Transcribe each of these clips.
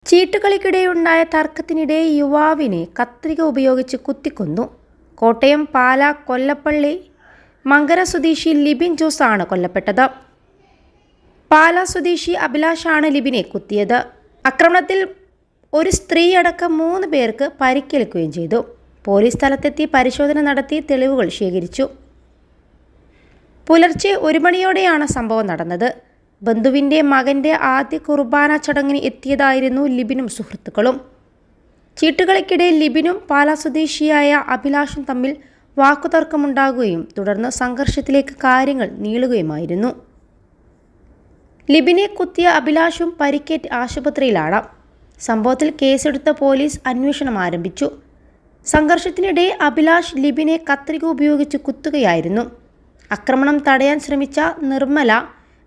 ചീട്ടുകളിക്കിടെയുണ്ടായ തർക്കത്തിനിടെ യുവാവിനെ കത്രിക ഉപയോഗിച്ച് കുത്തിക്കൊന്നു. കോട്ടയം പാല കൊല്ലപ്പള്ളി മങ്കര സ്വദേശി ലിബിൻ ജോസ് ആണ് കൊല്ലപ്പെട്ടത്. പാല സ്വദേശി അഭിലാഷാണ് ലിബിനെ കുത്തിയത്. ആക്രമണത്തിൽ ഒരു സ്ത്രീയടക്കം 3 പേർക്ക് പരിക്കേൽക്കുകയും ചെയ്തു. പോലീസ് സ്ഥലത്തെത്തി പരിശോധന നടത്തി തെളിവുകൾ ശേഖരിച്ചു. പുലർച്ചെ 1 മണിയോടെയാണ് സംഭവം നടന്നത്. ബന്ധുവിൻ്റെ മകൻ്റെ ആദ്യ കുർബാന ചടങ്ങിന് എത്തിയതായിരുന്നു ലിബിനും സുഹൃത്തുക്കളും. ചീട്ടുകളിക്കിടെ ലിബിനും പാല സ്വദേശിയായ അഭിലാഷും തമ്മിൽ വാക്കുതർക്കമുണ്ടാകുകയും തുടർന്ന് സംഘർഷത്തിലേക്ക് കാര്യങ്ങൾ നീളുകയുമായിരുന്നു. ലിബിനെ കുത്തിയ അഭിലാഷും പരിക്കേറ്റ് ആശുപത്രിയിലാണ്. സംഭവത്തിൽ കേസെടുത്ത പോലീസ് അന്വേഷണം ആരംഭിച്ചു. സംഘർഷത്തിനിടെ അഭിലാഷ് ലിബിനെ കത്രിക ഉപയോഗിച്ച് കുത്തുകയായിരുന്നു. ആക്രമണം തടയാൻ ശ്രമിച്ച നിർമ്മല,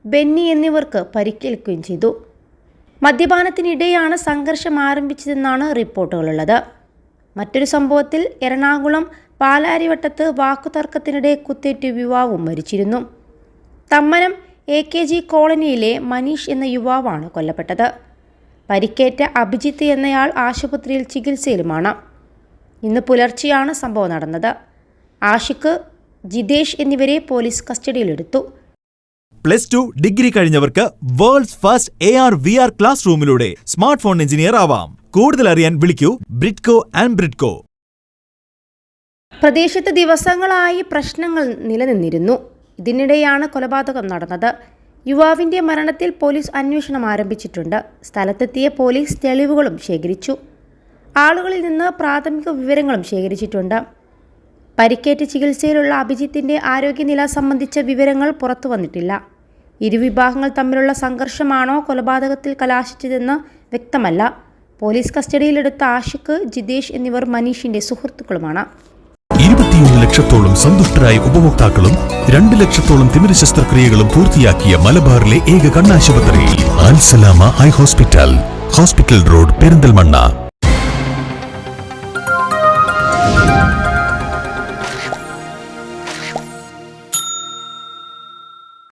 ബെന്നി എന്നിവർക്ക് പരിക്കേൽക്കുകയും ചെയ്തു. മദ്യപാനത്തിനിടെയാണ് സംഘർഷം ആരംഭിച്ചതെന്നാണ് റിപ്പോർട്ടുകളുള്ളത്. മറ്റൊരു സംഭവത്തിൽ എറണാകുളം പാലാരിവട്ടത്ത് വാക്കുതർക്കത്തിനിടെ കുത്തേറ്റ് യുവാവും മരിച്ചിരുന്നു. തമ്മനം AKG കോളനിയിലെ മനീഷ് എന്ന യുവാവാണ് കൊല്ലപ്പെട്ടത്. പരിക്കേറ്റ അഭിജിത്ത് എന്നയാൾ ആശുപത്രിയിൽ ചികിത്സയിലുമാണ്. ഇന്ന് പുലർച്ചെയാണ് സംഭവം നടന്നത്. ആഷിഖ്, ജിതേഷ് എന്നിവരെ പോലീസ് കസ്റ്റഡിയിലെടുത്തു. +2 ഡിഗ്രി കഴിഞ്ഞവർക്ക് വേൾഡ്സ് ഫസ്റ്റ് AR/VR ക്ലാസ് റൂമിലൂടെ സ്മാർട്ട് ഫോൺ എഞ്ചിനീയർ ആവാം. കൂടുതൽ അറിയാൻ വിളിക്കൂ ബ്രിഡ്കോ ആൻഡ് ബ്രിഡ്കോ. പ്രദേശത്ത് ദിവസങ്ങളായി പ്രശ്നങ്ങൾ നിലനിന്നിരുന്നു. ഇതിനിടെയാണ് കൊലപാതകം നടന്നത്. യുവാവിൻ്റെ മരണത്തിൽ പോലീസ് അന്വേഷണം ആരംഭിച്ചിട്ടുണ്ട്. സ്ഥലത്തെത്തിയ പോലീസ് തെളിവുകളും ശേഖരിച്ചു. ആളുകളിൽ നിന്ന് പ്രാഥമിക വിവരങ്ങളും ശേഖരിച്ചിട്ടുണ്ട്. പരിക്കേറ്റ് ചികിത്സയിലുള്ള അഭിജിത്തിൻ്റെ ആരോഗ്യനില സംബന്ധിച്ച വിവരങ്ങൾ പുറത്തു വന്നിട്ടില്ല. ഇരുവിഭാഗങ്ങൾ തമ്മിലുള്ള സംഘർഷമാണോ കൊലപാതകത്തിൽ കലാശിച്ചതെന്ന് വ്യക്തമല്ല. പോലീസ് കസ്റ്റഡിയിലെടുത്ത ആഷിഖ്, ജിതേഷ് എന്നിവർ മനീഷിൻ്റെ സുഹൃത്തുക്കളുമാണ്. 21 ലക്ഷത്തോളം സന്തുഷ്ടരായ ഉപഭോക്താക്കളും 2 ലക്ഷത്തോളം തിമിര ശസ്ത്രക്രിയകളും പൂർത്തിയാക്കിയ മലബാറിലെ ഏക കണ്ണാശുപത്രി അൽ സലാമ ഹൈ ഹോസ്പിറ്റൽ റോഡ്, പെരിന്തൽമണ്ണ.